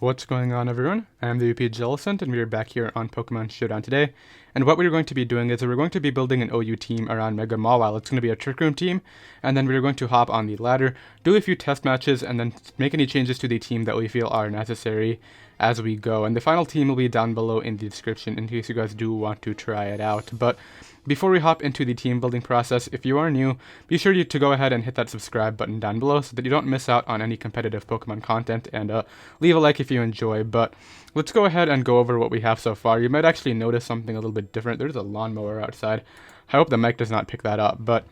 What's going on, everyone? I'm the OPJellicent, and we are back here on Pokemon Showdown today. And what we're going to be doing is we're going to be building an OU team around Mega Mawile. It's going to be a Trick Room team, and then we're going to hop on the ladder, do a few test matches, and then make any changes to the team that we feel are necessary as we go. And the final team will be down below in the description in case you guys do want to try it out. But before we hop into the team building process, if you are new, be sure to go ahead and hit that subscribe button down below so that you don't miss out on any competitive Pokemon content, and leave a like if you enjoy. But let's go ahead and go over what we have so far. You might actually notice something a little bit different. There's a lawnmower outside. I hope the mic does not pick that up, but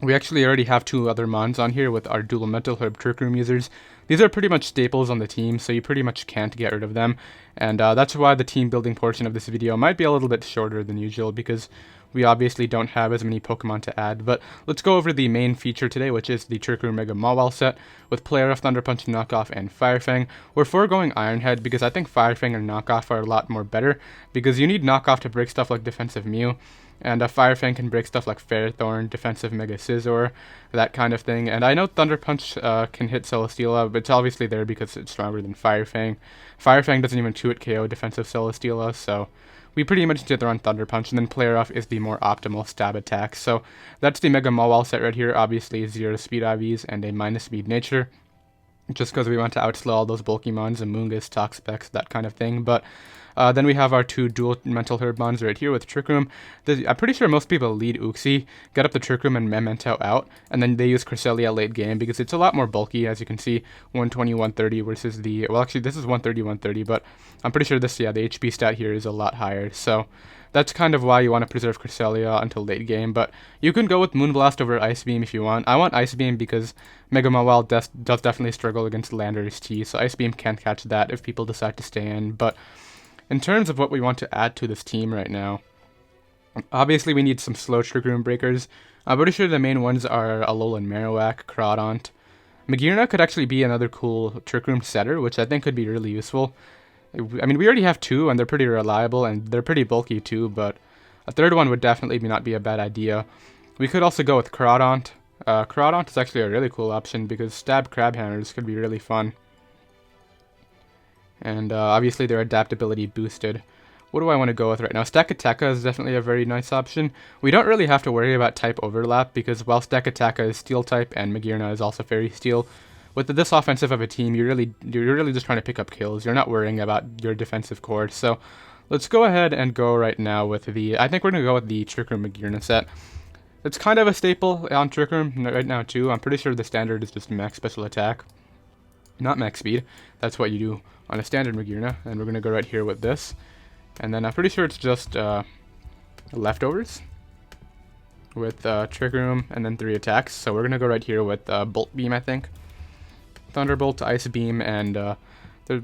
we actually already have two other Mons on here with our dual Mental Herb Trick Room users. These are pretty much staples on the team, so you pretty much can't get rid of them. And that's why the team building portion of this video might be a little bit shorter than usual, because we obviously don't have as many Pokemon to add. But let's go over the main feature today, which is the Trick Room Mega Mawile set with Player of Thunder Punch Knockoff and Fire Fang. We're foregoing Iron Head because I think Fire Fang and Knockoff are a lot more better, because you need Knockoff to break stuff like Defensive Mew, and Fire Fang can break stuff like Ferrothorn, Defensive Mega Scizor, that kind of thing. And I know Thunder Punch can hit Celesteela, but it's obviously there because it's stronger than Fire Fang. Fire Fang doesn't even 2-hit KO Defensive Celesteela, so we pretty much did run Thunder Punch, and then Player Off is the more optimal stab attack. So that's the Mega Mawile set right here. Obviously 0 speed IVs and a minus speed nature, just because we want to outslow all those bulky mons, Amoonguss, Toxapex, that kind of thing. But then we have our two dual Mental Herb mons right here with Trick Room. I'm pretty sure most people lead Uxie, get up the Trick Room and Memento out, and then they use Cresselia late game because it's a lot more bulky, as you can see, 120, 130 versus the, well actually this is 130, 130, but I'm pretty sure this, yeah, the HP stat here is a lot higher, so that's kind of why you want to preserve Cresselia until late game. But you can go with Moonblast over Ice Beam if you want. I want Ice Beam because Mega Mawile does definitely struggle against Landorus T, so Ice Beam can't catch that if people decide to stay in. But in terms of what we want to add to this team right now, obviously we need some slow Trick Room breakers. I'm pretty sure the main ones are Alolan Marowak, Crawdaunt. Magearna could actually be another cool Trick Room setter, which I think could be really useful. I mean, we already have two, and they're pretty reliable, and they're pretty bulky too, but a third one would definitely not be a bad idea. We could also go with Crawdaunt. Crawdaunt is actually a really cool option because stab crab hammers could be really fun. And obviously their adaptability boosted. What do I want to go with right now? Stakataka is definitely a very nice option. We don't really have to worry about type overlap because while Stakataka is steel type and Magearna is also fairy steel, with this offensive of a team, you're really just trying to pick up kills. You're not worrying about your defensive core. So let's go ahead and go right now with the, I think we're going to go with the Trick Room Magearna set. It's kind of a staple on Trick Room right now too. I'm pretty sure the standard is just max special attack, not max speed. That's what you do on a standard Magearna, and we're going to go right here with this. And then I'm pretty sure it's just leftovers with Trick Room and then 3 attacks. So we're going to go right here with Bolt Beam, I think. Thunderbolt, Ice Beam, and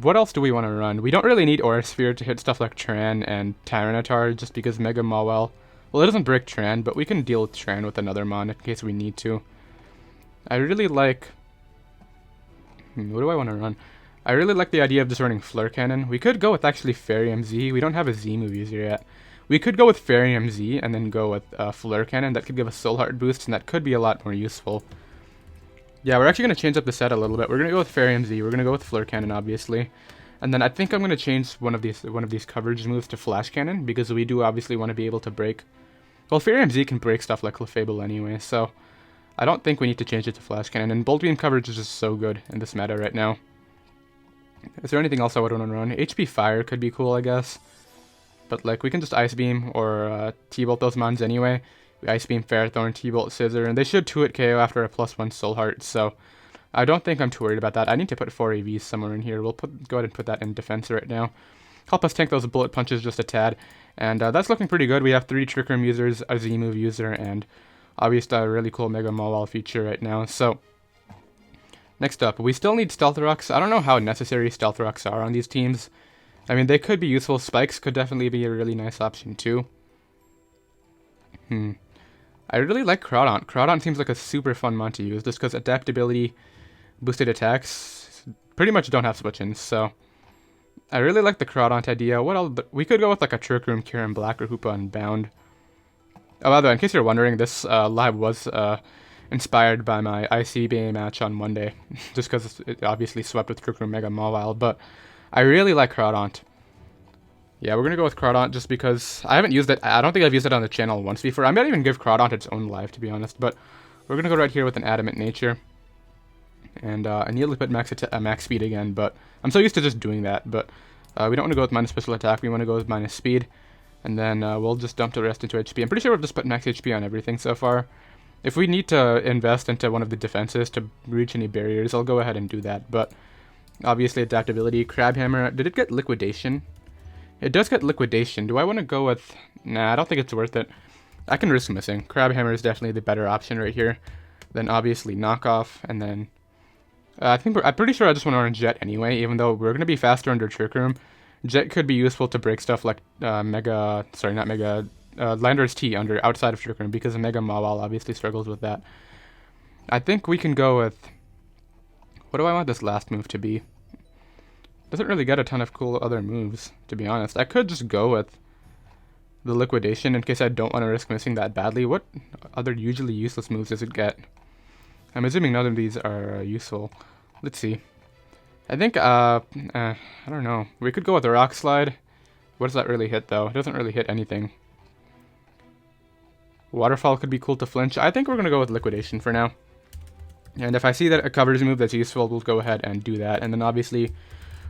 what else do we want to run? We don't really need Aura Sphere to hit stuff like Tran and Tyranitar, just because Mega Mawile, well, it doesn't break Tran, but we can deal with Tran with another Mon in case we need to. I really like, what do I want to run? I really like the idea of just running Flare Cannon. We could go with actually Fairium Z. We don't have a Z move user yet. We could go with Fairium Z and then go with Flare Cannon. That could give us Soul Heart boost, and that could be a lot more useful. Yeah, we're actually going to change up the set a little bit. We're going to go with Fairium Z. We're going to go with Flare Cannon, obviously. And then I think I'm going to change one of these coverage moves to Flash Cannon, because we do obviously want to be able to break. Well, Fairium Z can break stuff like Clefable anyway, so I don't think we need to change it to Flash Cannon. And Bolt Beam coverage is just so good in this meta right now. Is there anything else I would want to run? HP Fire could be cool, I guess. But like, we can just Ice Beam or T-Bolt those mons anyway. We Ice Beam, Ferrothorn, T-Bolt, Scizor, and they should 2-hit KO after a +1 Soul Heart, so I don't think I'm too worried about that. I need to put 4 AVs somewhere in here. We'll go ahead and put that in defense right now. Help us tank those bullet punches just a tad. And that's looking pretty good. We have 3 Trick Room users, a Z-move user, and obviously a really cool Mega Mawile feature right now. So next up, we still need Stealth Rocks. I don't know how necessary Stealth Rocks are on these teams. I mean, they could be useful. Spikes could definitely be a really nice option too. I really like Crawdaunt. Crawdaunt seems like a super fun mon to use just because adaptability, boosted attacks pretty much don't have switch-ins, so I really like the Crawdaunt idea. What else? We could go with like a Trick Room, Kieran Black, or Hoopa Unbound. Oh, by the way, in case you're wondering, this live was inspired by my ICBA match on Monday, just because it obviously swept with Trick Room Mega Mawile, but I really like Crawdaunt. Yeah, we're gonna go with Crawdaunt just because I haven't used it. I don't think I've used it on the channel once before. I might even give Crawdaunt its own life, to be honest. But we're gonna go right here with an Adamant Nature. And I nearly put max speed again, but I'm so used to just doing that. But we don't want to go with minus special attack. We want to go with minus speed. And then we'll just dump the rest into HP. I'm pretty sure we've just put max HP on everything so far. If we need to invest into one of the defenses to reach any barriers, I'll go ahead and do that. But obviously adaptability, Crabhammer. Did it get liquidation? It does get liquidation. Do I want to go with... Nah, I don't think it's worth it. I can risk missing. Crabhammer is definitely the better option right here. Then obviously knockoff, and then... I'm pretty sure I just want to run Jet anyway, even though we're going to be faster under Trick Room. Jet could be useful to break stuff like Landorus T outside of Trick Room, because Mega Mawile obviously struggles with that. I think we can go with... What do I want this last move to be? Doesn't really get a ton of cool other moves, to be honest. I could just go with the liquidation in case I don't want to risk missing that badly. What other usually useless moves does it get? I'm assuming none of these are useful. Let's see. I think, I don't know. We could go with the Rock Slide. What does that really hit, though? It doesn't really hit anything. Waterfall could be cool to flinch. I think we're going to go with Liquidation for now. And if I see that it covers a move that's useful, we'll go ahead and do that. And then obviously,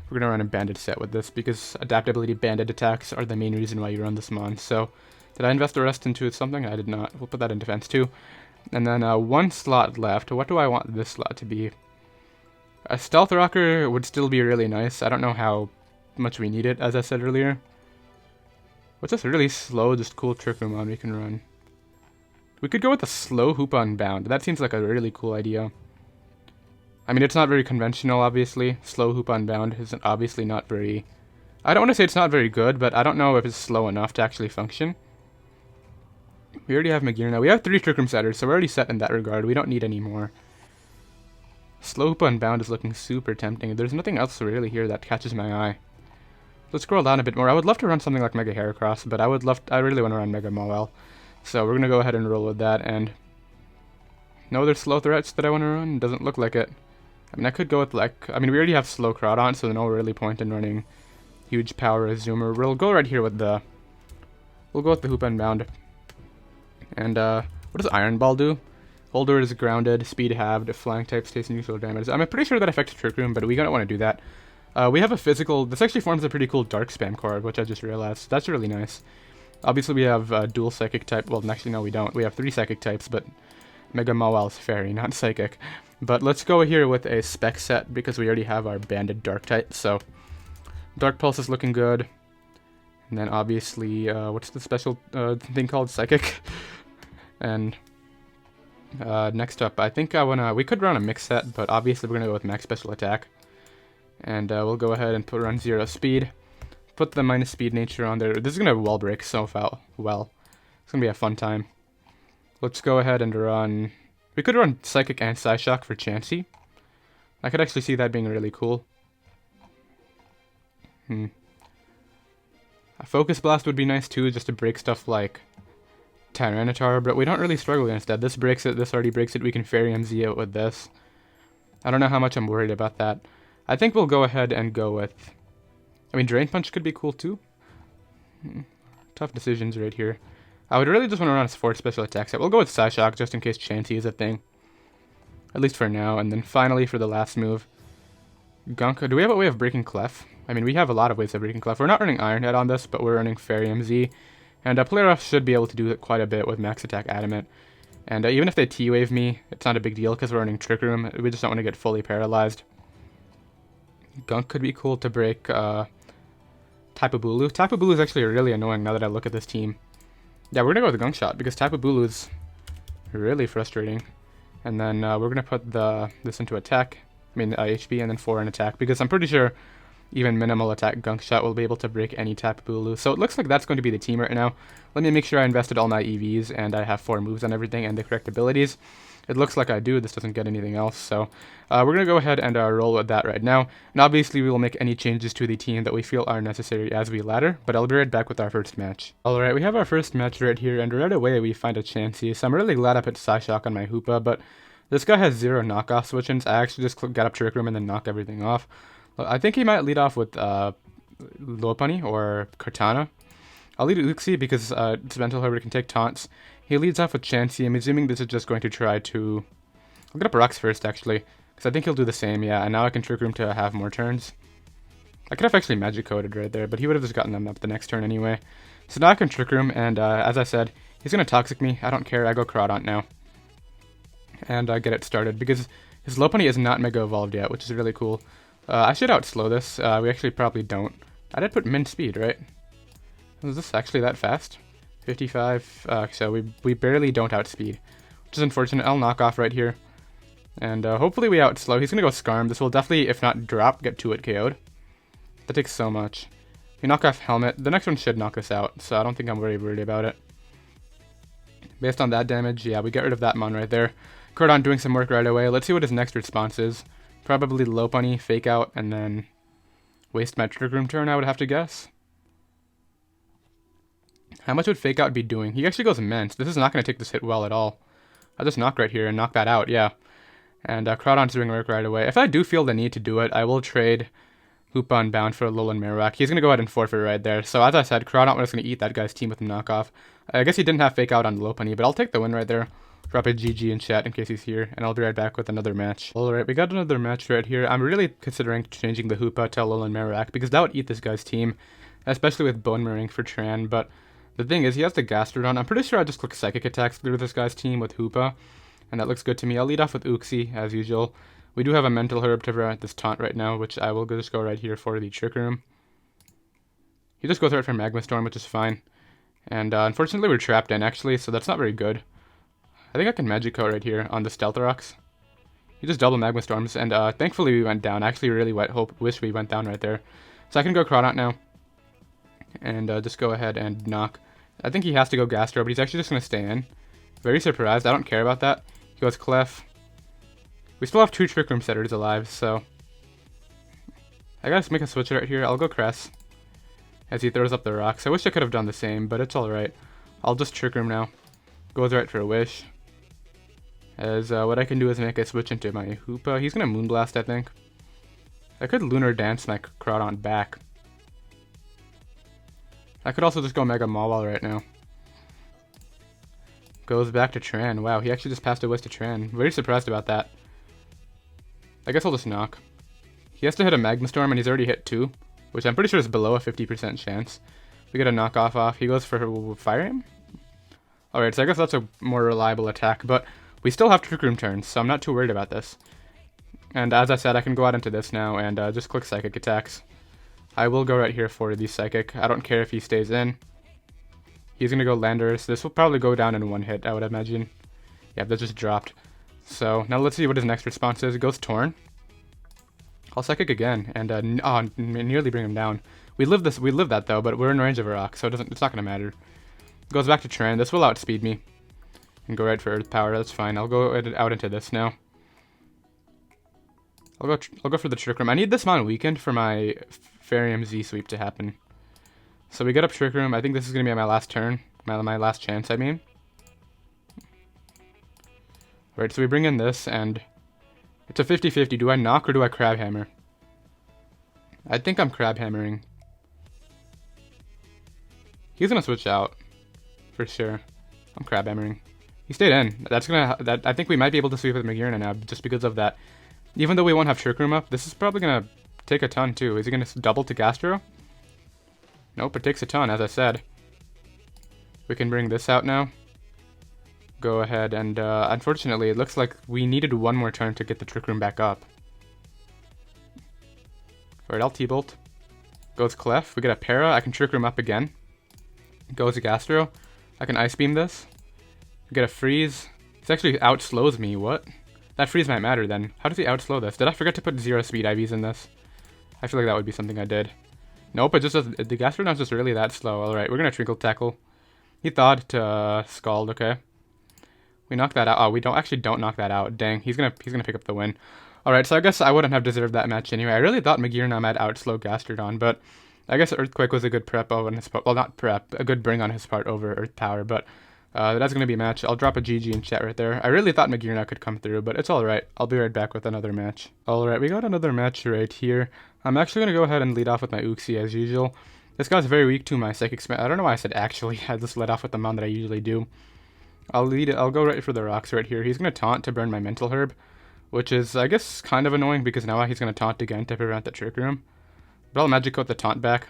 we're going to run a Banded set with this, because adaptability banded attacks are the main reason why you run this mon. So, did I invest the rest into something? I did not. We'll put that in defense too. And then one slot left. What do I want this slot to be? A Stealth Rocker would still be really nice. I don't know how much we need it, as I said earlier. What's this really slow, just cool Trick Room on we can run? We could go with a slow Hoopa Unbound. That seems like a really cool idea. I mean, it's not very conventional, obviously. Slow Hoopa Unbound is obviously not very... I don't want to say it's not very good, but I don't know if it's slow enough to actually function. We already have Magearna. We have 3 Trick Room setters, so we're already set in that regard. We don't need any more. Slow Hoopa Unbound is looking super tempting. There's nothing else really here that catches my eye. Let's scroll down a bit more. I would love to run something like Mega Heracross, but I really want to run Mega Mawile. So we're going to go ahead and roll with that, and... No other slow threats that I want to run? Doesn't look like it. I mean, I could go with, like... I mean, we already have slow Crawdaunt, so no really point in running huge power Zoomer. We'll go right here with the... We'll go with the Hoopa Unbound. And, what does Iron Ball do? Holder is grounded, speed halved, flank types takes neutral damage. I'm pretty sure that affects Trick Room, but we don't want to do that. We have a physical... This actually forms a pretty cool Dark Spam card, which I just realized. That's really nice. Obviously, we have dual Psychic type. Well, actually, no, we don't. We have 3 Psychic types, but Mega Mawile is Fairy, not Psychic. But let's go here with a Spec set, because we already have our banded Dark type, so... Dark Pulse is looking good. And then, obviously, what's the special thing called? Psychic. And... next up, I think we could run a mix set, but obviously we're going to go with max special attack. And we'll go ahead and run 0 speed. Put the minus speed nature on there. This is going to wall break so well. It's going to be a fun time. Let's go ahead and run... We could run Psychic and Psyshock for Chansey. I could actually see that being really cool. A Focus Blast would be nice too, just to break stuff like Tyranitar, but we don't really struggle against that. This breaks it, this already breaks it. We can Fairium Z out with this. I don't know how much I'm worried about that. I think we'll go ahead and go with... I mean, Drain Punch could be cool too. Tough decisions right here. I would really just want to run a 4 special attack set. We'll go with Psyshock just in case Chansey is a thing. At least for now. And then finally for the last move, Gunka. Do we have a way of breaking Clef? I mean, we have a lot of ways of breaking Clef. We're not running Iron Head on this, but we're running Fairium Z. And Playoff should be able to do it quite a bit with Max Attack Adamant. And even if they T-Wave me, it's not a big deal because we're running Trick Room. We just don't want to get fully paralyzed. Gunk could be cool to break Tapu Bulu. Tapu Bulu is actually really annoying now that I look at this team. Yeah, we're going to go with the Gunk Shot because Tapu Bulu is really frustrating. And then we're going to put this into attack. I mean, HP and then 4 in attack because I'm pretty sure even minimal attack Gunk Shot will be able to break any Tapu Bulu. So it looks like that's going to be the team right now. Let me make sure I invested all my EVs and I have 4 moves on everything and the correct abilities. It looks like I do. This doesn't get anything else. So we're going to go ahead and roll with that right now. And obviously we will make any changes to the team that we feel are necessary as we ladder. But I'll be right back with our first match. Alright, we have our first match right here. And right away we find a Chansey. So I'm really glad I put Psyshock on my Hoopa. But this guy has 0 knockoff switch-ins. I actually just got up Trick Room and then knock everything off. I think he might lead off with Lopunny or Cortana. I'll lead Uxie because it's Mental Herb, it can take taunts. He leads off with Chansey. I'm assuming this is just going to try to... I'll get up rocks first, actually, because I think he'll do the same, yeah, and now I can Trick Room to have more turns. I could have actually Magic Coded right there, but he would have just gotten them up the next turn anyway. So now I can Trick Room, and as I said, he's going to Toxic me. I don't care, I go Crawdaunt now. And get it started, because his Lopunny is not Mega Evolved yet, which is really cool. I should outslow this. We actually probably don't. I did put min speed, right? Was this actually that fast? 55, so we barely don't outspeed, which is unfortunate. I'll knock off right here. And hopefully we outslow. He's going to go Scarm. This will definitely, if not drop, get 2-hit KO'd. That takes so much. We knock off Helmet. The next one should knock us out, so I don't think I'm very worried about it. Based on that damage, yeah, we get rid of that Mon right there. Cordon doing some work right away. Let's see what his next response is. Probably Lopunny, Fake Out, and then waste my Trick Room turn, I would have to guess. How much would Fake Out be doing? He actually goes Immense. This is not going to take this hit well at all. I'll just knock right here and knock that out, yeah. And Crawdon's doing work right away. If I do feel the need to do it, I will trade Hoopa Unbound for Alolan Marowak. He's going to go ahead and forfeit right there. So as I said, Crawdon was going to eat that guy's team with a knockoff. I guess he didn't have Fake Out on Lopunny, but I'll take the win right there. Drop a GG in chat in case he's here, and I'll be right back with another match. Alright, we got another match right here. I'm really considering changing the Hoopa to Alolan Marowak, because that would eat this guy's team, especially with Bone Mirroring for Tran, but the thing is, he has the Gastrodon. I'm pretty sure I just click Psychic Attacks through this guy's team with Hoopa, and that looks good to me. I'll lead off with Uxie, as usual. We do have a Mental Herb to prevent this taunt right now, which I will just go right here for the Trick Room. He just goes right for Magma Storm, which is fine. And unfortunately we're trapped in, actually, so that's not very good. I think I can Magic Coat right here on the Stealth Rocks. He just double Magma Storms, and thankfully we went down. I actually really wish we went down right there. So I can go Crawdaunt now, and just go ahead and knock. I think he has to go Gastro, but he's actually just going to stay in. Very surprised. I don't care about that. He goes Clef. We still have 2 Trick Room Setters alive, so I gotta make a switch right here. I'll go Cress as he throws up the rocks. I wish I could have done the same, but it's alright. I'll just Trick Room now. Goes right for a Wish. As what I can do is make a switch into my Hoopa. He's gonna Moonblast, I think. I could Lunar Dance my Crawdaunt back. I could also just go Mega Mawile right now. Goes back to Tran. Wow, he actually just passed a Wish to Tran. Very surprised about that. I guess I'll just knock. He has to hit a Magma Storm, and he's already hit 2, which I'm pretty sure is below a 50% chance. We get a knockoff off. He goes for Fire. Alright, so I guess that's a more reliable attack, but we still have Trick Room turns, so I'm not too worried about this. And as I said, I can go out into this now and just click Psychic Attacks. I will go right here for the Psychic. I don't care if he stays in. He's going to go Landorus. This will probably go down in 1 hit, I would imagine. Yeah, that just dropped. So now let's see what his next response is. It goes Torn. I'll Psychic again, and nearly bring him down. We live that though, but we're in range of a rock, so it's not going to matter. Goes back to Tran. This will outspeed me. And go right for Earth Power. That's fine. I'll go out into this now. I'll go for the Trick Room. I need this Mon weakened for my Fairium Z sweep to happen. So we get up Trick Room. I think this is gonna be my last turn. My last chance, I mean. Alright, so we bring in this, and it's a 50-50. Do I knock or do I Crab Hammer? I think I'm Crab Hammering. He's gonna switch out. For sure. I'm Crab Hammering. He stayed in. I think we might be able to sweep with Magearna now, just because of that. Even though we won't have Trick Room up, this is probably gonna take a ton too. Is he gonna double to Gastro? Nope, it takes a ton, as I said. We can bring this out now. Go ahead and, unfortunately, it looks like we needed 1 more turn to get the Trick Room back up. Alright, I'll T-Bolt. Goes Clef. We get a Para. I can Trick Room up again. Goes Gastro. I can Ice Beam this. We get a Freeze. This actually outslows me. What? That Freeze might matter then. How does he outslow this? Did I forget to put 0 speed IVs in this? I feel like that would be something I did. Nope, it just doesn't. The Gastrodon's just really that slow. Alright, we're gonna Trinkle Tackle. He thawed to Scald, okay. We knock that out. Oh, we don't knock that out. Dang, he's gonna pick up the win. Alright, so I guess I wouldn't have deserved that match anyway. I really thought Magearna might outslow Gastrodon, but I guess Earthquake was a good prep on his part. Well, not prep, a good bring on his part over Earth Power, but That's going to be a match. I'll drop a GG in chat right there. I really thought Magearna could come through, but it's alright. I'll be right back with another match. Alright, we got another match right here. I'm actually going to go ahead and lead off with my Uxie as usual. This guy's very weak to my Psychic Smash. I don't know why I said actually. I just led off with the mount that I usually do. I'll go right for the rocks right here. He's going to taunt to burn my Mental Herb, which is, I guess, kind of annoying because now he's going to taunt again to prevent the Trick Room. But I'll Magic Coat the taunt back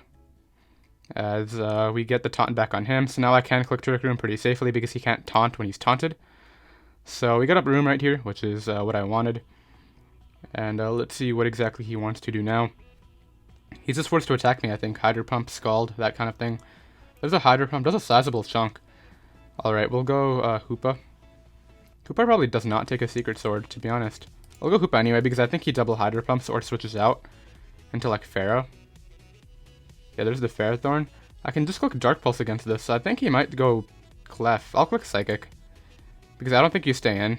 as we get the taunt back on him. So now I can click Trick Room pretty safely because he can't taunt when he's taunted. So we got up room right here, which is what I wanted. And let's see what exactly he wants to do now. He's just forced to attack me, I think. Hydro Pump, Scald, that kind of thing. There's a Hydro Pump, does a sizable chunk. Alright, we'll go Hoopa. Hoopa probably does not take a Secret Sword, to be honest. I'll go Hoopa anyway, because I think he double Hydro Pumps or switches out into, like, Pharaoh. Yeah, there's the Ferrothorn. I can just click Dark Pulse against this, so I think he might go Clef. I'll click Psychic, because I don't think you stay in.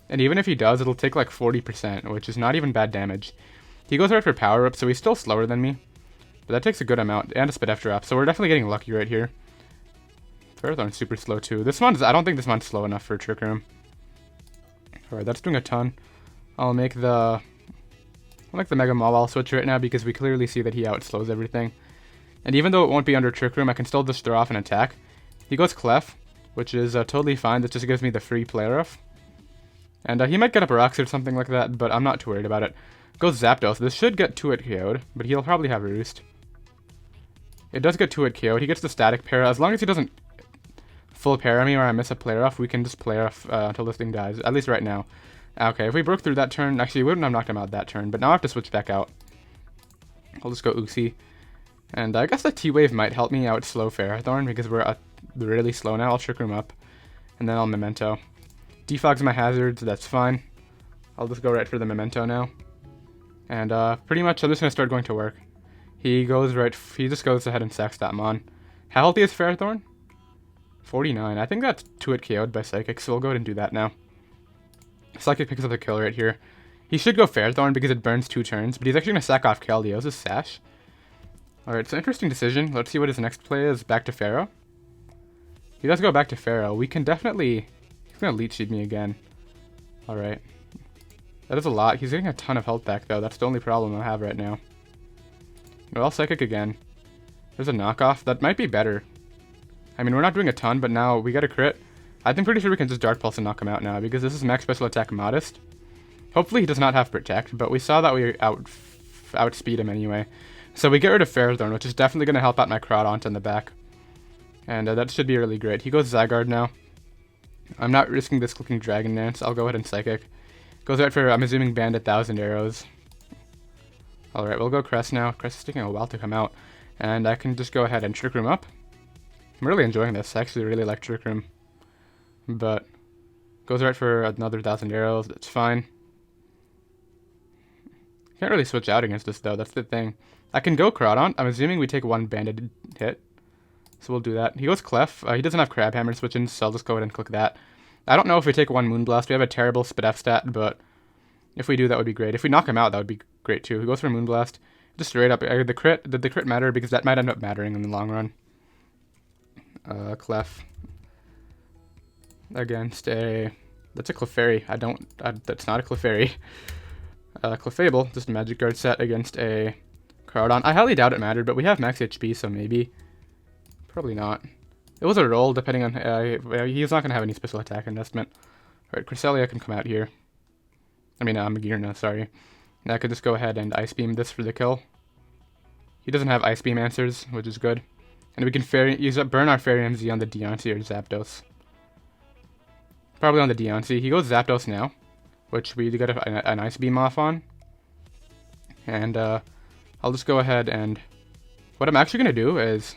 And even if he does, it'll take, like, 40%, which is not even bad damage. He goes right for Power Up, so he's still slower than me. But that takes a good amount, and a Speed F drop, so we're definitely getting lucky right here. Ferrothorn's super slow too. I don't think this one's slow enough for Trick Room. Alright, that's doing a ton. I'll make the Mega Mawile switch right now because we clearly see that he outslows everything. And even though it won't be under Trick Room, I can still just throw off an attack. He goes Clef, which is totally fine. That just gives me the free play rough. And he might get up rocks or something like that, but I'm not too worried about it. Goes Zapdos. This should get 2-hit KO'd, but he'll probably have Roost. It does get 2-hit KO'd. He gets the Static Para. As long as he doesn't full para me or I miss a play off, we can just play off until this thing dies, at least right now. Okay, if we broke through that turn, actually we wouldn't have knocked him out that turn, but now I have to switch back out. I'll just go Uxie. And I guess the T-Wave might help me out slow Ferrothorn because we're really slow now. I'll Trick Room up, and then I'll Memento. Defog's my hazards, that's fine. I'll just go right for the Memento now. And pretty much I'm just going to start going to work. He just goes ahead and sacks that Mon. How healthy is Ferrothorn? 49. I think that's 2-hit KO'd by Psychic, so we'll go ahead and do that now. Psychic picks up the kill right here. He should go Ferrothorn because it burns 2 turns, but he's actually going to sack off Keldeo. Sash. Alright, so interesting decision. Let's see what his next play is. Back to Pharaoh. He does go back to Pharaoh. We can definitely... He's going to Leech Seed me again. Alright. That is a lot. He's getting a ton of health back, though. That's the only problem I have right now. No, I'll Psychic again. There's a knockoff. That might be better. I mean, we're not doing a ton, but now we got a crit. I think pretty sure we can just Dark Pulse and knock him out now, because this is max special attack modest. Hopefully he does not have Protect, but we saw that we outspeed him anyway. So we get rid of Ferrothorn, which is definitely going to help out my Crawdaunt in the back. And that should be really great. He goes Zygarde now. I'm not risking this clicking Dragon Dance. I'll go ahead and Psychic. Goes right for, I'm assuming, Bandit 1,000 Arrows. Alright, we'll go Cress now. Cress is taking a while to come out. And I can just go ahead and Trick Room up. I'm really enjoying this. I actually really like Trick Room. But goes right for another 1,000 Arrows. That's fine. Can't really switch out against this, though. That's the thing. I can go Crawdaunt. I'm assuming we take 1 Banded hit. So we'll do that. He goes Clef. He doesn't have Crab Hammer switching, so I'll just go ahead and click that. I don't know if we take 1 Moonblast. We have a terrible Speed F stat, but if we do, that would be great. If we knock him out, that would be great, too. He goes for Moonblast. Just straight up. Did the crit matter? Because that might end up mattering in the long run. Clef. Against a... That's a Clefairy. That's not a Clefairy. Clefable. Just a Magic Guard set against a Crawdaunt. I highly doubt it mattered, but we have max HP, so maybe. Probably not. It was a roll, depending on... he's not going to have any special attack investment. Alright, Cresselia can come out here. I mean, Magearna, sorry. And I could just go ahead and Ice Beam this for the kill. He doesn't have Ice Beam answers, which is good. And we can burn our Fairium Z on the Deontay or Zapdos. Probably on the Deontay. He goes Zapdos now, which we got an Ice Beam off on. And I'll just go ahead and... What I'm actually going to do is...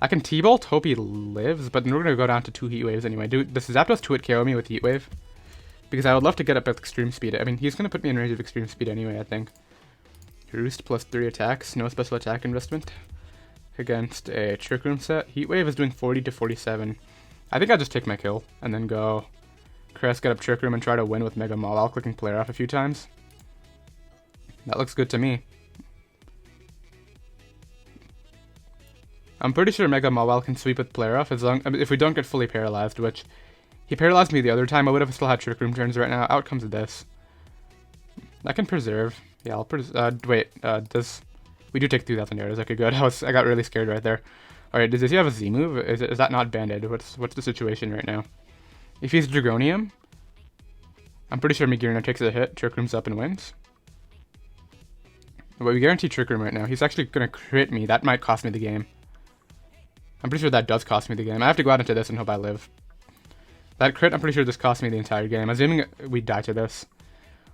I can T-Bolt, hope he lives, but then we're going to go down to 2 Heat Waves anyway. Does Zapdos 2-hit KO me with Heat Wave? Because I would love to get up at Extreme Speed. I mean, he's going to put me in range of Extreme Speed anyway, I think. Roost plus 3 attacks, no special attack investment. Against a Trick Room set. Heat Wave is doing 40 to 47. I think I'll just take my kill, and then go Crest, get up Trick Room, and try to win with Mega Mawile, clicking player off a few times. That looks good to me. I'm pretty sure Mega Mawile can sweep with player off if we don't get fully paralyzed, which he paralyzed me the other time. I would have still had Trick Room turns right now. Out comes this. I can preserve. Yeah, I'll wait. We do take 2,000 yards. Okay, good. I got really scared right there. All right, does he have a Z move? Is that not banded? What's the situation right now? If he's Dragonium, I'm pretty sure Magearna takes a hit, Trick Room's up and wins. But we guarantee Trick Room right now. He's actually gonna crit me. That might cost me the game. I'm pretty sure that does cost me the game. I have to go out into this and hope I live. That crit, I'm pretty sure this cost me the entire game. Assuming we die to this,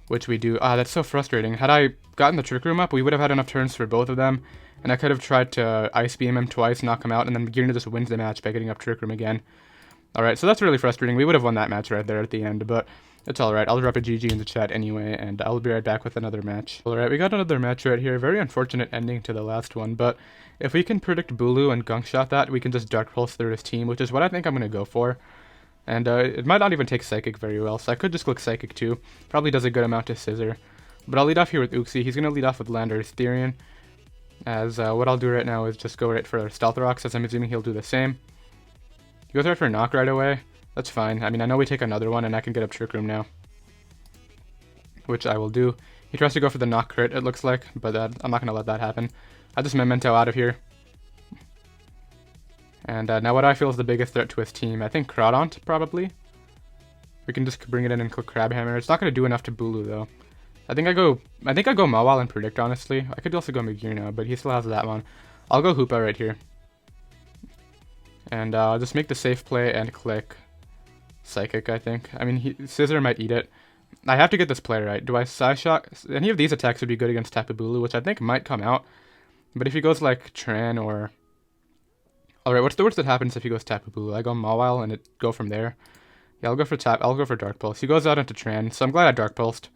which we do. Ah, that's so frustrating. Had I gotten the Trick Room up, we would have had enough turns for both of them, and I could have tried to Ice Beam him twice, knock him out, and then Magearna just wins the match by getting up Trick Room again. Alright, so that's really frustrating. We would have won that match right there at the end, but it's alright. I'll drop a GG in the chat anyway, and I'll be right back with another match. Alright, we got another match right here. Very unfortunate ending to the last one, but if we can predict Bulu and Gunk Shot that, we can just Dark Pulse through his team, which is what I think I'm going to go for. And it might not even take Psychic very well, so I could just click Psychic too. Probably does a good amount to Scissor. But I'll lead off here with Uxie. He's going to lead off with Land or Ethereum. As what I'll do right now is just go right for Stealth Rocks, as I'm assuming he'll do the same. He goes right for a Knock right away. That's fine. I mean, I know we take another one, and I can get up Trick Room now, which I will do. He tries to go for the Knock crit, it looks like, but I'm not going to let that happen. I just Memento out of here. And now what I feel is the biggest threat to his team, I think Crawdaunt, probably. We can just bring it in and click Crab Hammer. It's not going to do enough to Bulu, though. I think I go Mawile and Predict, honestly. I could also go Magearna, but he still has that one. I'll go Hoopa right here. And I'll just make the safe play and click Psychic, I think. I mean, Scissor might eat it. I have to get this play right. Do I Psyshock? Any of these attacks would be good against Tapu Bulu, which I think might come out. But if he goes like Tran or... Alright, what's the worst that happens if he goes Tapu Bulu? I go Mawile and it go from there. Yeah, I'll go for Dark Pulse. He goes out into Tran, so I'm glad I Dark Pulsed.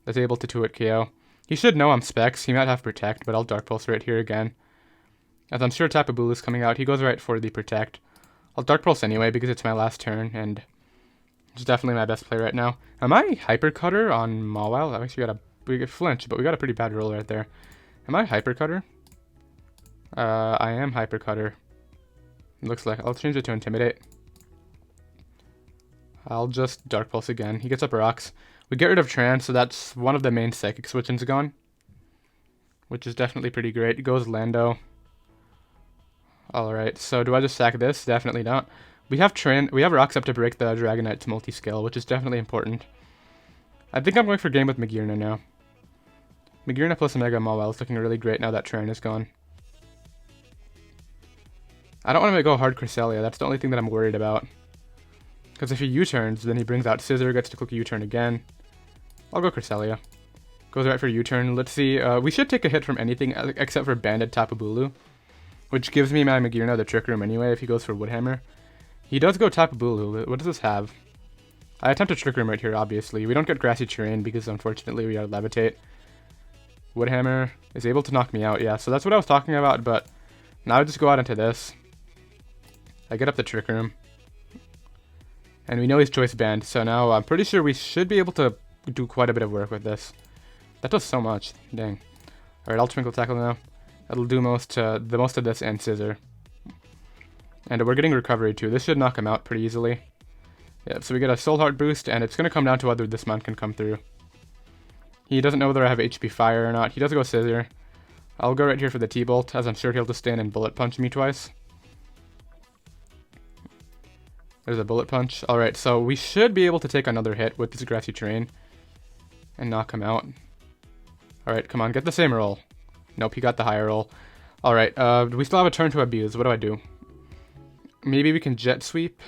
That's able to 2-hit KO. He should know I'm Specs. He might have Protect, but I'll Dark Pulse right here again. As I'm sure Tapu Bulu is coming out, he goes right for the Protect. I'll Dark Pulse anyway because it's my last turn, and it's definitely my best play right now. Am I Hyper Cutter on Mawile? I actually got a big flinch, but we got a pretty bad roll right there. Am I Hyper Cutter? I am Hyper Cutter. It looks like. I'll change it to Intimidate. I'll just Dark Pulse again. He gets up Rocks. We get rid of Tran, so that's one of the main Psychic switch-ins gone, which is definitely pretty great. It goes Lando. Alright, so do I just sack this? Definitely not. We have Rocks up to break the Dragonite's multi-scale, which is definitely important. I think I'm going for game with Magearna now. Magearna plus Mega Mawile is looking really great now that Tran is gone. I don't want to go hard Cresselia, that's the only thing that I'm worried about. Because if he U-turns, then he brings out Scissor, gets to click U-turn again. I'll go Cresselia. Goes right for U-turn. Let's see, we should take a hit from anything except for Banded Tapu Bulu, which gives me my Magearna the Trick Room anyway if he goes for Woodhammer. He does go Tapu Bulu. What does this have? I attempt a Trick Room right here, obviously. We don't get Grassy Terrain because unfortunately we are Levitate. Woodhammer is able to knock me out, yeah, so that's what I was talking about, but now I just go out into this. I get up the Trick Room. And we know he's Choice Band, so now I'm pretty sure we should be able to do quite a bit of work with this. That does so much. Dang. Alright, I'll Twinkle Tackle now. That'll do the most of this and Scissor. And we're getting Recovery too. This should knock him out pretty easily. Yep, so we get a Soul Heart boost, and it's going to come down to whether this Mount can come through. He doesn't know whether I have HP Fire or not. He does go Scissor. I'll go right here for the T-Bolt, as I'm sure he'll just stand and Bullet Punch me twice. There's a Bullet Punch. Alright, so we should be able to take another hit with this Grassy Terrain and knock him out. Alright, come on, get the same roll. Nope, he got the higher roll. Alright, we still have a turn to abuse. What do I do? Maybe we can Jet Sweep.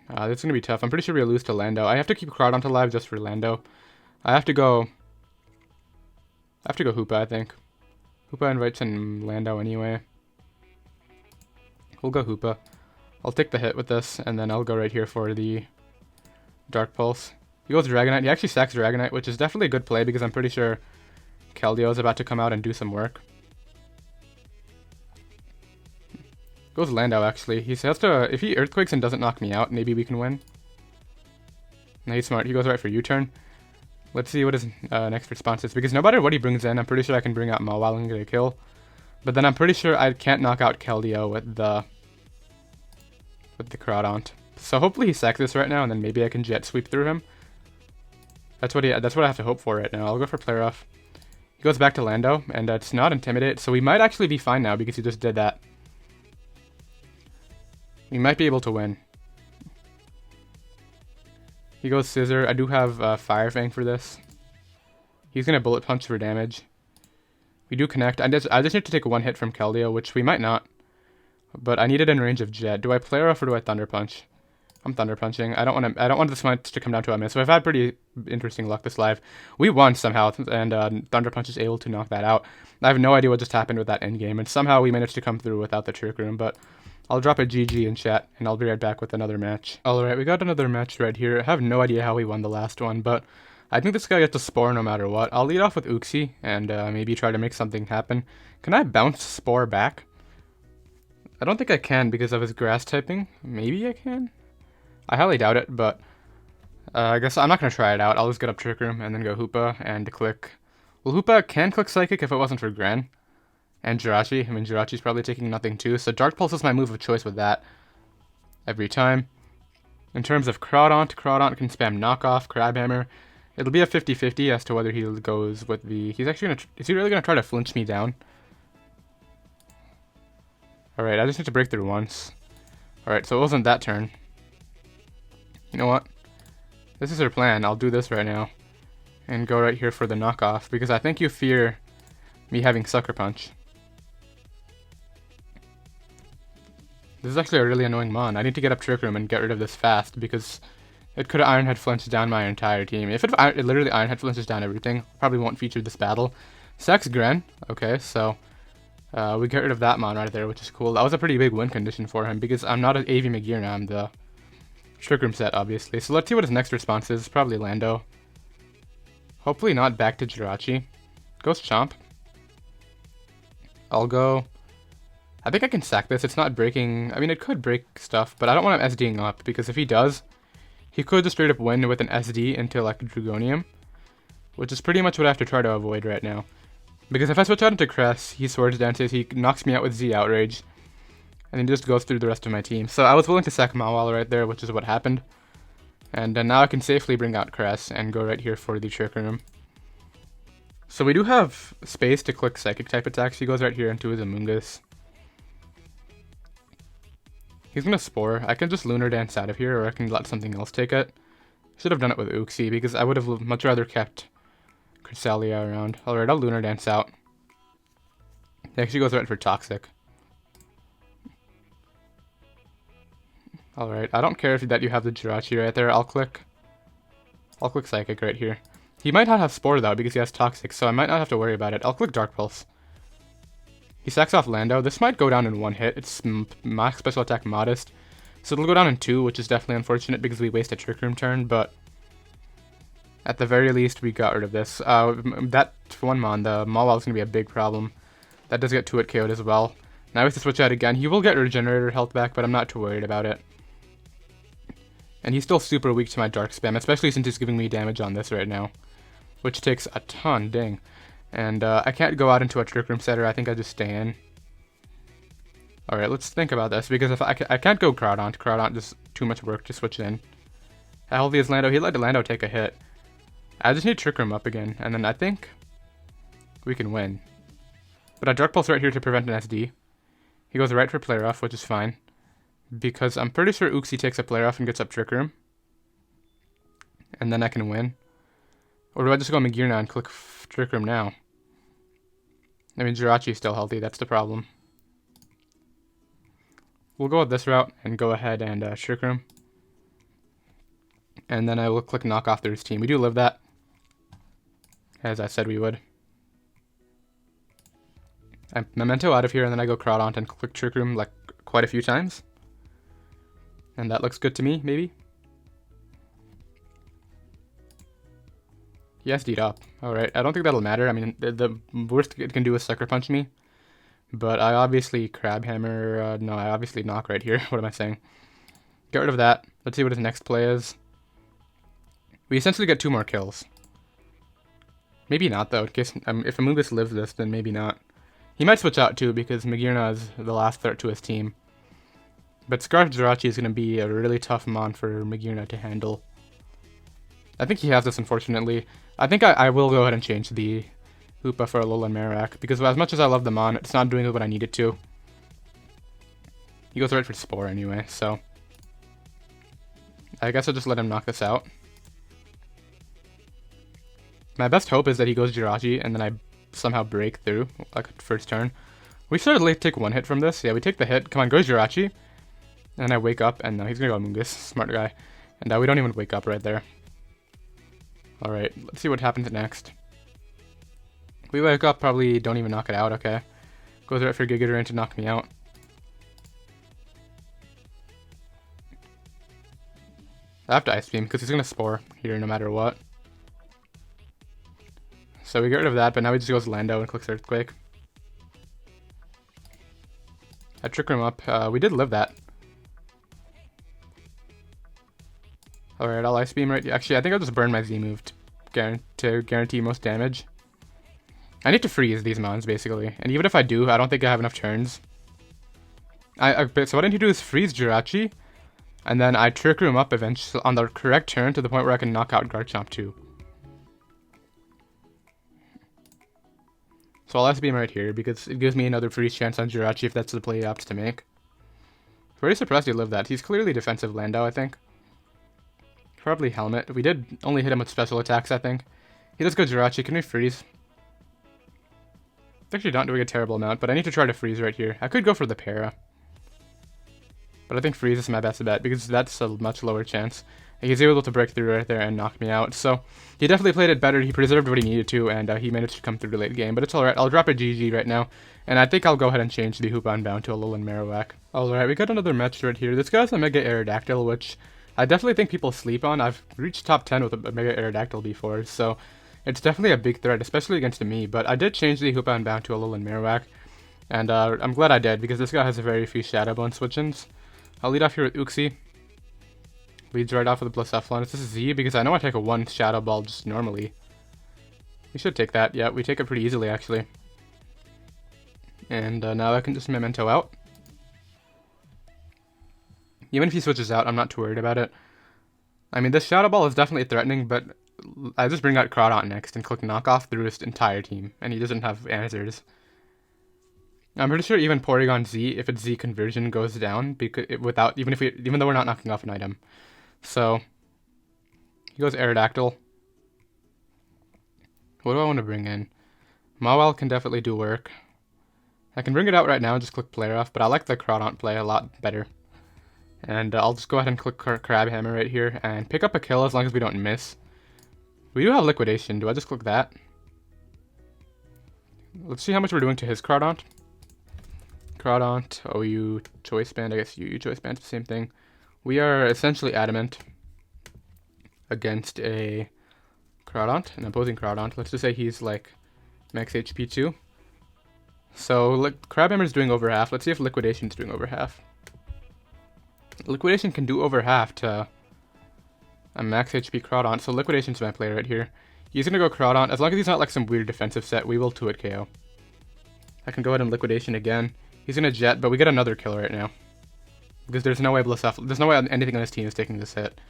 This is going to be tough. I'm pretty sure we'll lose to Lando. I have to keep Crawdaunt alive just for Lando. I have to go Hoopa, I think. Hoopa invites in Lando anyway. We'll go Hoopa. I'll take the hit with this, and then I'll go right here for the Dark Pulse. He goes Dragonite. He actually sacks Dragonite, which is definitely a good play because I'm pretty sure Keldeo is about to come out and do some work. Goes Lando, actually. He has to... If he Earthquakes and doesn't knock me out, maybe we can win. No, he's smart. He goes right for U-turn. Let's see what his next response is, because no matter what he brings in, I'm pretty sure I can bring out Mawile and get a kill. But then I'm pretty sure I can't knock out Keldeo with the Crawdaunt. So hopefully he sacks this right now, and then maybe I can jet sweep through him. That's what I have to hope for right now. I'll go for play rough. He goes back to Lando, and it's not Intimidate, so we might actually be fine now because he just did that. We might be able to win. He goes Scissor. I do have Fire Fang for this. He's going to Bullet Punch for damage. We do connect. I just need to take one hit from Keldeo, which we might not. But I need it in range of Jet. Do I play rough or do I Thunder Punch? I'm Thunder Punching. I don't want this match to come down to a miss. So I've had pretty interesting luck this live. We won somehow, and Thunder Punch is able to knock that out. I have no idea what just happened with that end game, and somehow we managed to come through without the Trick Room, but I'll drop a GG in chat, and I'll be right back with another match. Alright, we got another match right here. I have no idea how we won the last one, but I think this guy gets a Spore no matter what. I'll lead off with Uxie, and maybe try to make something happen. Can I bounce Spore back? I don't think I can because of his grass typing. Maybe I can? I highly doubt it, but I guess I'm not going to try it out. I'll just get up Trick Room and then go Hoopa and click. Well, Hoopa can click Psychic if it wasn't for Gran. And Jirachi. I mean, Jirachi's probably taking nothing too, so Dark Pulse is my move of choice with that every time. In terms of Crawdaunt, Crawdaunt can spam Knockoff, Crabhammer. It'll be a 50-50 as to whether he goes with the... He's actually going to... Is he really going to try to flinch me down? Alright, I just need to break through once. Alright, so it wasn't that turn. You know what? This is her plan. I'll do this right now. And go right here for the knockoff, because I think you fear me having Sucker Punch. This is actually a really annoying mon. I need to get up Trick Room and get rid of this fast, because it could have Iron Head flinched down my entire team. If it literally Iron Head flinches down everything, probably won't feature this battle. Sacks Gren. Okay, so we get rid of that mon right there, which is cool. That was a pretty big win condition for him, because I'm not an AV Magearna, I'm the Trick Room set, obviously. So let's see what his next response is. Probably Lando. Hopefully not back to Jirachi. Goes Chomp. I'll go... I think I can sack this. It's not breaking... I mean, it could break stuff, but I don't want him SDing up, because if he does, he could just straight up win with an SD into, like, Dragonium, which is pretty much what I have to try to avoid right now. Because if I switch out into Cress, he Swords Dances, he knocks me out with Z Outrage, and then just goes through the rest of my team. So I was willing to sack Mawile right there, which is what happened. And now I can safely bring out Cress and go right here for the Trick Room. So we do have space to click Psychic type attacks. He goes right here into his Amoonguss. He's going to Spore. I can just Lunar Dance out of here, or I can let something else take it. Should have done it with Uxie, because I would have much rather kept Cresselia around. Alright, I'll Lunar Dance out. He actually goes right for Toxic. Alright, I don't care if that you have the Jirachi right there. I'll click Psychic right here. He might not have Spore though, because he has Toxic, so I might not have to worry about it. I'll click Dark Pulse. He sacks off Lando. This might go down in one hit. It's max special attack modest, so it'll go down in 2, which is definitely unfortunate because we waste a Trick Room turn, but at the very least we got rid of this. That one mon, the Mawile, is going to be a big problem. That does get 2-hit KO'd as well. Now we have to switch out again. He will get Regenerator health back, but I'm not too worried about it. And he's still super weak to my Dark Spam, especially since he's giving me damage on this right now, which takes a ton, dang. And I can't go out into a Trick Room setter. I think I just stay in. Alright, let's think about this, because if I can't go Crawdaunt. Crawdaunt is too much work to switch in. How healthy is Lando? He let Lando take a hit. I just need Trick Room up again, and then I think we can win. But I Dark Pulse right here to prevent an SD. He goes right for Play Rough, which is fine, because I'm pretty sure Uxie takes a Play Rough and gets up Trick Room. And then I can win. Or do I just go Magearna and click Trick Room now? I mean, Jirachi is still healthy, that's the problem. We'll go with this route and go ahead and Trick Room. And then I will click Knock Off their team. We do live that, as I said we would. I Memento out of here, and then I go Crawdaunt and click Trick Room like quite a few times. And that looks good to me, maybe. He SD'd up. Alright, I don't think that'll matter. I mean, the worst it can do is Sucker Punch me. But I obviously Crabhammer... no, I obviously Knock right here. What am I saying? Get rid of that. Let's see what his next play is. We essentially get 2 more kills. Maybe not, though. In case, if Amoonguss lives this, then maybe not. He might switch out too because Magearna is the last threat to his team. But Scarf Jirachi is going to be a really tough mon for Magearna to handle. I think he has this, unfortunately. I think I will go ahead and change the Hoopa for Alolan Marowak, because as much as I love the mon, it's not doing what I need it to. He goes right for Spore anyway, so I guess I'll just let him knock this out. My best hope is that he goes Jirachi, and then I somehow break through, like, first turn. We certainly take one hit from this. Yeah, we take the hit. Come on, go Jirachi. And then I wake up, and he's gonna go Mungus. Smart guy. And we don't even wake up right there. Alright, let's see what happens next. We wake up, probably don't even knock it out, okay. Goes right for Giga Drain to knock me out. I have to Ice Beam, because he's gonna Spore here no matter what. So we get rid of that, but now he just goes Lando and clicks Earthquake. I trick him up. We did live that. Alright, I'll Ice Beam right. Actually, I think I'll just burn my Z move to guarantee most damage. I need to freeze these mons, basically. And even if I do, I don't think I have enough turns. So what I need to do is freeze Jirachi, and then I trick room up eventually on the correct turn to the point where I can knock out Garchomp too. So I'll Ice Beam right here, because it gives me another freeze chance on Jirachi if that's the play he opts to make. Pretty surprised he lived that. He's clearly defensive Lando, I think. Probably Helmet. We did only hit him with special attacks, I think. He does go Jirachi. Can we freeze? It's actually not doing a terrible amount, but I need to try to freeze right here. I could go for the Para, but I think freeze is my best bet, because that's a much lower chance. He's able to break through right there and knock me out. So he definitely played it better. He preserved what he needed to, and he managed to come through the late game. But it's alright. I'll drop a GG right now, and I think I'll go ahead and change the Hoopa Unbound to a Alolan Marowak. Alright, we got another match right here. This guy's a Mega Aerodactyl, which I definitely think people sleep on. I've reached top 10 with a Mega Aerodactyl before, so it's definitely a big threat, especially against me. But I did change the Hoopa Unbound to a Alolan Marowak, and I'm glad I did, because this guy has a very few Shadow Bone switch-ins. I'll lead off here with Uxie. Leads right off with the Blacephalon. This is Z, because I know I take a 1 Shadow Ball just normally. We should take that. Yeah, we take it pretty easily, actually. And now I can just Memento out. Even if he switches out, I'm not too worried about it. I mean, this Shadow Ball is definitely threatening, but I just bring out Crawdaunt next and click Knockoff through his entire team, and he doesn't have answers. I'm pretty sure even Porygon Z, if its Z conversion goes down, because even though we're not knocking off an item. So he goes Aerodactyl. What do I want to bring in? Mawile can definitely do work. I can bring it out right now and just click Player Off, but I like the Crawdaunt play a lot better. And I'll just go ahead and click Crab Hammer right here and pick up a kill as long as we don't miss. We do have Liquidation. Do I just click that? Let's see how much we're doing to his Crawdaunt. Crawdaunt, OU Choice Band, I guess UU Choice Band, the same thing. We are essentially adamant against a Crawdaunt, an opposing Crawdaunt. Let's just say he's like max HP 2. So Crab Hammer is doing over half. Let's see if Liquidation is doing over half. Liquidation can do over half to a max HP Crawdaunt, so Liquidation's my play right here. He's gonna go Crawdaunt. As long as he's not like some weird defensive set, we will 2-hit KO. I can go ahead and Liquidation again. He's gonna Jet, but we get another kill right now. Because there's no way there's no way anything on his team is taking this hit.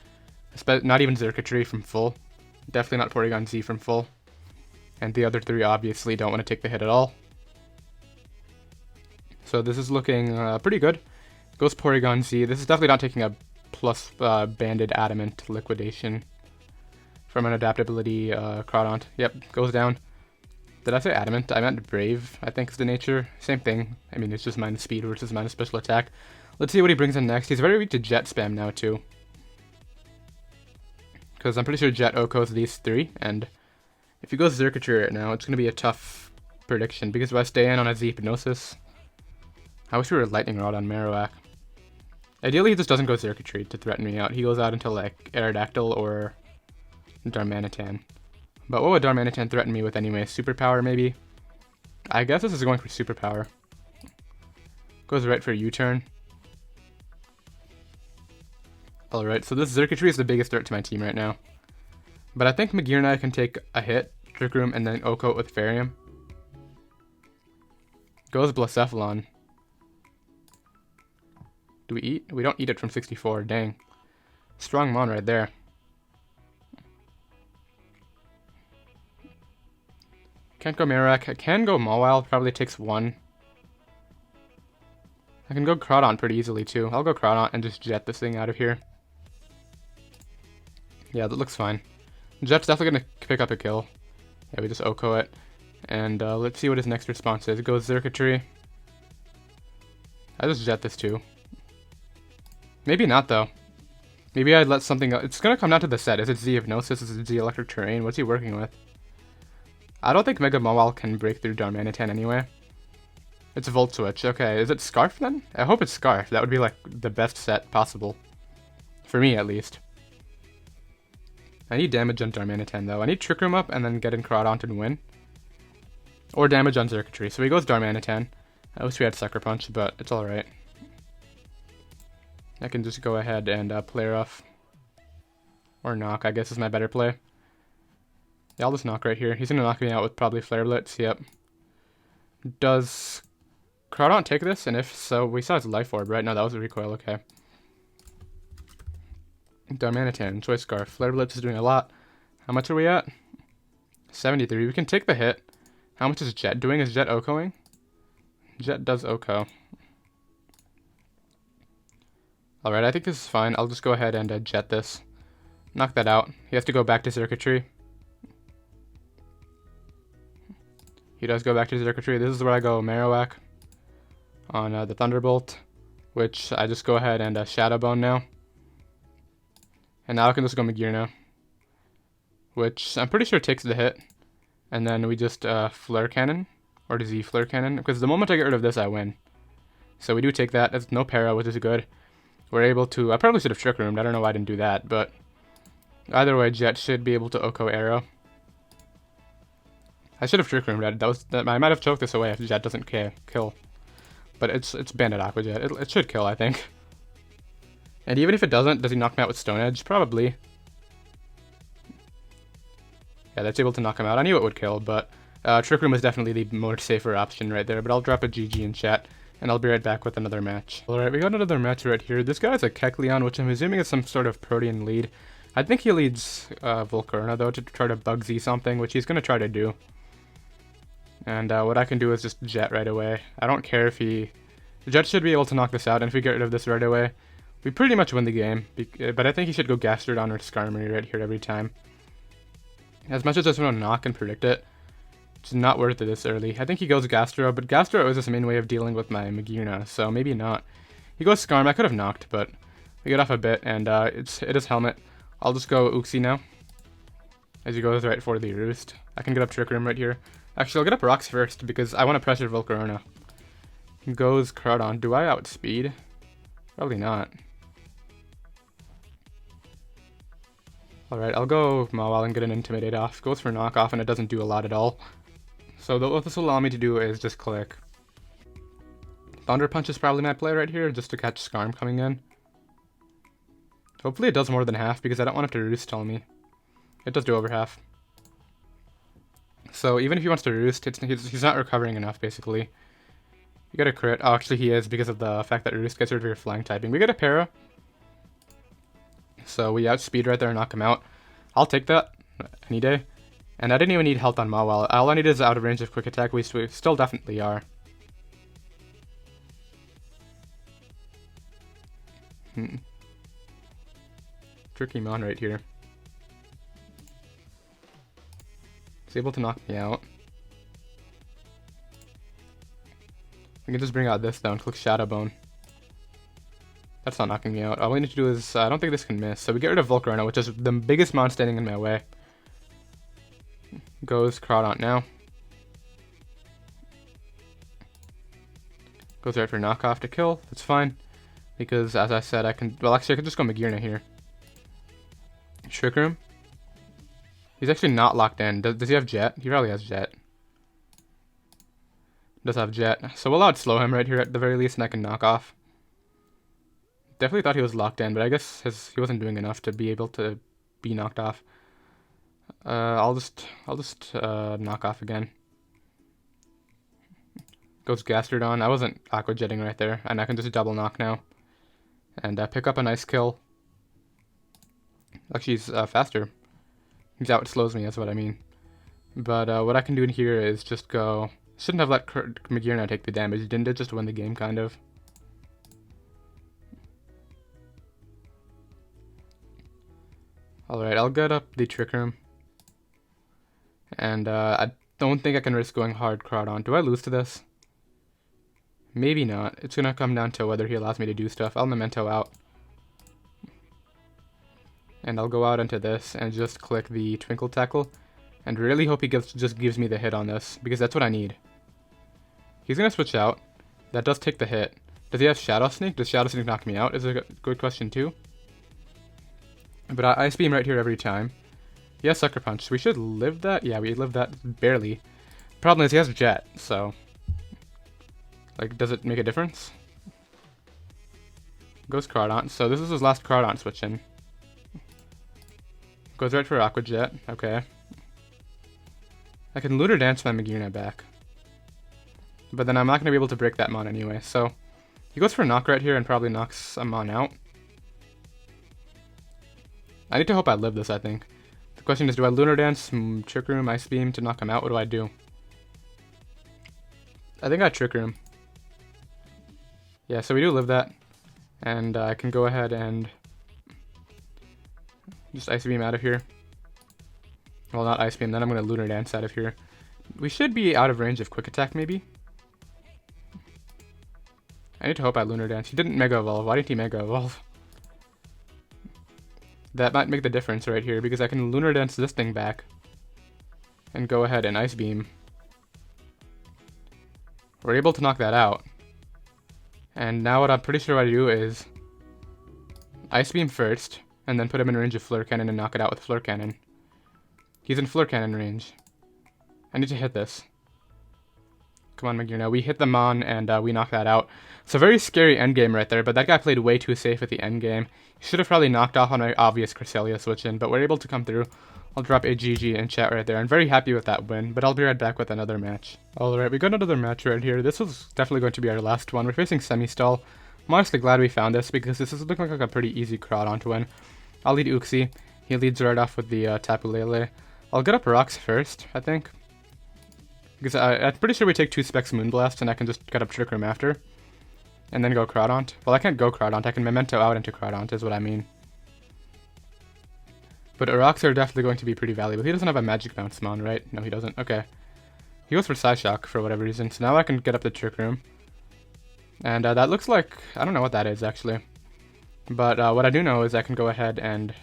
Not even Xurkitree from full. Definitely not Porygon Z from full. And the other three obviously don't want to take the hit at all. So this is looking pretty good. Goes Porygon Z. This is definitely not taking a plus banded adamant Liquidation from an adaptability Crawdaunt. Yep, goes down. Did I say adamant? I meant brave, I think is the nature. Same thing. I mean, it's just minus speed versus minus special attack. Let's see what he brings in next. He's very weak to Jet spam now too. Because I'm pretty sure Jet OHKOs these three, and if he goes Xurkitree right now, it's going to be a tough prediction, because if I stay in on a Z Hypnosis, I wish we were Lightning Rod on Marowak. Ideally, he just doesn't go Xurkitree to threaten me out. He goes out until, like, Aerodactyl or Darmanitan. But what would Darmanitan threaten me with anyway? Superpower, maybe? I guess this is going for Superpower. Goes right for U-turn. Alright, so this Xurkitree is the biggest threat to my team right now. But I think Magearna can take a hit, Trick Room, and then OHKO with Fairium. Goes Blacephalon. Do we eat? We don't eat it from 64. Dang. Strong mon right there. Can't go Marowak. I can go Mawile. Probably takes 1. I can go Crawdaunt pretty easily too. I'll go Crawdaunt and just jet this thing out of here. Yeah, that looks fine. Jet's definitely going to pick up a kill. Yeah, we just OHKO it. And let's see what his next response is. It goes Circuitry. I just jet this too. Maybe not though. Maybe I'd let something else. It's going to come down to the set. Is it Z Hypnosis? Is it Z Electric Terrain? What's he working with? I don't think Mega Mawile can break through Darmanitan anyway. It's Volt Switch. Okay, is it Scarf then? I hope it's Scarf. That would be like the best set possible. For me at least. I need damage on Darmanitan though. I need Trick Room up and then get in Crawdaunt and win. Or damage on Circuitry. So he goes Darmanitan. I wish we had Sucker Punch, but it's alright. I can just go ahead and play rough. Or knock, I guess is my better play. Yeah, I'll just knock right here. He's going to knock me out with probably Flare Blitz, yep. Does Crawdaunt take this? And if so, we saw his Life Orb, right? No, that was a recoil, okay. Darmanitan, Choice Scarf. Flare Blitz is doing a lot. How much are we at? 73. We can take the hit. How much is Jet doing? Is Jet OHKOing? Jet does OHKO. Alright, I think this is fine. I'll just go ahead and jet this. Knock that out. He has to go back to Circuitry. He does go back to Circuitry. This is where I go Marowak on the Thunderbolt, which I just go ahead and Shadow Bone now. And now I can just go Magearna, which I'm pretty sure takes the hit. And then we just Flare Cannon, or Z Flare Cannon, because the moment I get rid of this, I win. So we do take that. It's no para, which is good. We're able to, I probably should have Trick Roomed. I don't know why I didn't do that, but either way, Jet should be able to OHKO Arrow. I should have Trick Roomed. I might have choked this away if Jet doesn't kill. But it's Bandit Aqua Jet. It should kill, I think. And even if it doesn't, does he knock me out with Stone Edge? Probably. Yeah, that's able to knock him out. I knew it would kill, but Trick Room is definitely the more safer option right there. But I'll drop a GG in chat, and I'll be right back with another match. Alright, we got another match right here. This guy's a Kecleon, which I'm assuming is some sort of Protean lead. I think he leads Volcarona, though, to try to Bug Z something, which he's going to try to do. And what I can do is just Jet right away. I don't care if he... Jet should be able to knock this out, and if we get rid of this right away, we pretty much win the game. But I think he should go Gastrodon or Skarmory right here every time. As much as I just want to knock and predict it, it's not worth it this early. I think he goes Gastro, but Gastro is his main way of dealing with my Magearna, so maybe not. He goes Skarm. I could have knocked, but we get off a bit, and it is Helmet. I'll just go Uxie now, as he goes right for the Roost. I can get up Trick Room right here. Actually, I'll get up Rocks first, because I want to pressure Volcarona. Goes Crawdaunt. Do I outspeed? Probably not. Alright, I'll go Mawile and get an Intimidate off. Goes for knockoff, and it doesn't do a lot at all. So what this will allow me to do is just click. Thunder Punch is probably my play right here, just to catch Skarm coming in. Hopefully it does more than half, because I don't want it to Roost tell me. It does do over half. So even if he wants to Roost, he's not recovering enough, basically. You get a crit. Oh, actually he is, because of the fact that Roost gets rid of your flying typing. We get a para. So we outspeed right there and knock him out. I'll take that any day. And I didn't even need health on Mawile. All I need is out of range of quick attack. We still definitely are. Tricky Mon right here. He's able to knock me out. I can just bring out this though and click Shadow Bone. That's not knocking me out. All we need to do is, I don't think this can miss. So we get rid of Volcarona, which is the biggest mon standing in my way. Goes Crawdaunt now. Goes right for knockoff to kill. That's fine. Because, as I said, I can... Well, actually, I could just go Magearna here. Trick Room. He's actually not locked in. Does he have Jet? He probably has Jet. Does have Jet. So we'll outslow him right here at the very least, and I can knock off. Definitely thought he was locked in, but I guess he wasn't doing enough to be able to be knocked off. I'll just knock off again. Goes Gastrodon. I wasn't Aqua Jetting right there, and I can just double knock now. And pick up a nice kill. Actually, he's faster. He's out slows me, that's what I mean. But what I can do in here is just go... Shouldn't have let Magearna take the damage, didn't it? Just to win the game, kind of. Alright, I'll get up the Trick Room. And I don't think I can risk going hard Crawdon. Do I lose to this? Maybe not. It's gonna come down to whether he allows me to do stuff. I'll Memento out. And I'll go out into this and just click the Twinkle Tackle. And really hope he just gives me the hit on this, because that's what I need. He's gonna switch out. That does take the hit. Does he have Shadow Sneak? Does Shadow Sneak knock me out? Is a good question too. But I Ice Beam right here every time. He has Sucker Punch. We should live that? Yeah, we live that barely. Problem is he has Jet, so... Like, does it make a difference? Goes Crawdon. So this is his last Crawdon switch in. Goes right for Aqua Jet. Okay. I can Lunar Dance my Magearna back. But then I'm not going to be able to break that Mon anyway, so... He goes for Knock right here and probably knocks a Mon out. I need to hope I live this, I think. The question is, do I Lunar Dance, Trick Room, Ice Beam to knock him out? What do I do? I think I Trick Room. Yeah, so we do live that. And I can go ahead and just Ice Beam out of here. Well, not Ice Beam, then I'm going to Lunar Dance out of here. We should be out of range of Quick Attack, maybe? I need to hope I Lunar Dance. He didn't Mega Evolve. Why didn't he Mega Evolve? That might make the difference right here, because I can Lunar Dance this thing back. And go ahead and Ice Beam. We're able to knock that out. And now what I'm pretty sure what I do is Ice Beam first, and then put him in range of Flare Cannon and knock it out with Flare Cannon. He's in Flare Cannon range. I need to hit this. Come on, Magearna. We hit the Mon, and we knock that out. So very scary endgame right there, but that guy played way too safe at the endgame. He should have probably knocked off on my obvious Cresselia switch in, but we're able to come through. I'll drop a GG in chat right there. I'm very happy with that win, but I'll be right back with another match. Alright, we got another match right here. This was definitely going to be our last one. We're facing Semi-Stall. I'm honestly glad we found this, because this is looking like a pretty easy Crawdon to win. I'll lead Uxie. He leads right off with the Tapu Lele. I'll get up Rocks first, I think. Because I'm pretty sure we take 2 Specs Moonblast, and I can just get up Trick Room after. And then go Crawdon. Well, I can't go Crawdon. I can Memento out into Crawdon, is what I mean. But rocks are definitely going to be pretty valuable. He doesn't have a Magic Bounce Mon, right? No, he doesn't. Okay. He goes for Psyshock for whatever reason. So now I can get up the Trick Room. And that looks like... I don't know what that is, actually. But what I do know is I can go ahead and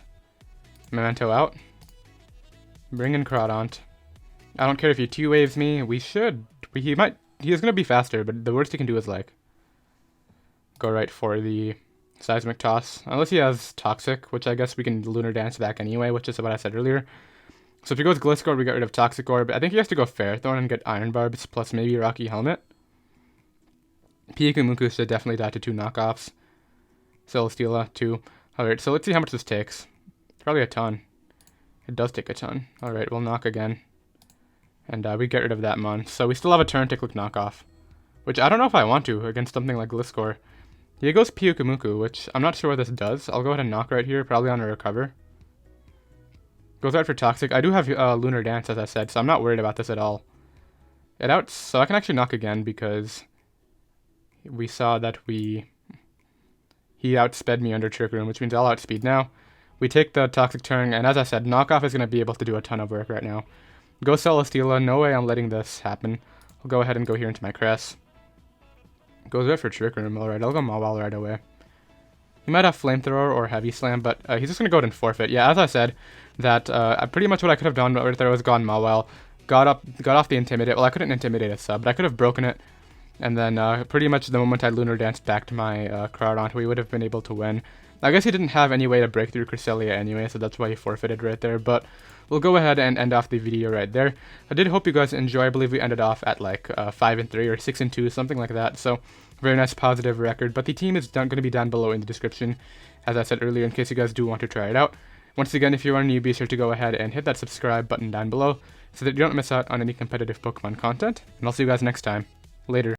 Memento out. Bring in Crawdon. I don't care if he T-Waves me. We should... He is going to be faster, but the worst he can do is, like... Go right for the Seismic Toss. Unless he has Toxic, which I guess we can Lunar Dance back anyway, which is what I said earlier. So if he goes Gliscor, we get rid of Toxic Orb. I think he has to go Ferrothorn and get Iron Barbs, plus maybe Rocky Helmet. Pyukumuku should definitely die to 2 knockoffs. Celesteela, 2. Alright, so let's see how much this takes. Probably a ton. It does take a ton. Alright, we'll knock again. And we get rid of that Mon. So we still have a turn to click knockoff. Which I don't know if I want to against something like Gliscor. He goes Pyukumuku, which I'm not sure what this does. I'll go ahead and knock right here, probably on a recover. Goes right for Toxic. I do have Lunar Dance, as I said, so I'm not worried about this at all. So I can actually knock again because we saw that he outsped me under Trick Room, which means I'll outspeed now. We take the Toxic turn, and as I said, knockoff is going to be able to do a ton of work right now. Go Celesteela. No way I'm letting this happen. I'll go ahead and go here into my Cress. Goes right for Trick Room. Alright, I'll go Mawile right away. He might have Flamethrower or Heavy Slam, but he's just going to go ahead and forfeit. Yeah, as I said, that pretty much what I could have done right there was gone Mawile. Got off the Intimidate. Well, I couldn't Intimidate a sub, but I could have broken it. And then pretty much the moment I Lunar Danced back to my Crawdon, we would have been able to win. I guess he didn't have any way to break through Cresselia anyway, so that's why he forfeited right there. But we'll go ahead and end off the video right there. I did hope you guys enjoy. I believe we ended off at like 5-3 or 6-2, something like that. So very nice positive record. But the team is going to be down below in the description, as I said earlier, in case you guys do want to try it out. Once again, if you are new, be sure to go ahead and hit that subscribe button down below so that you don't miss out on any competitive Pokemon content. And I'll see you guys next time. Later.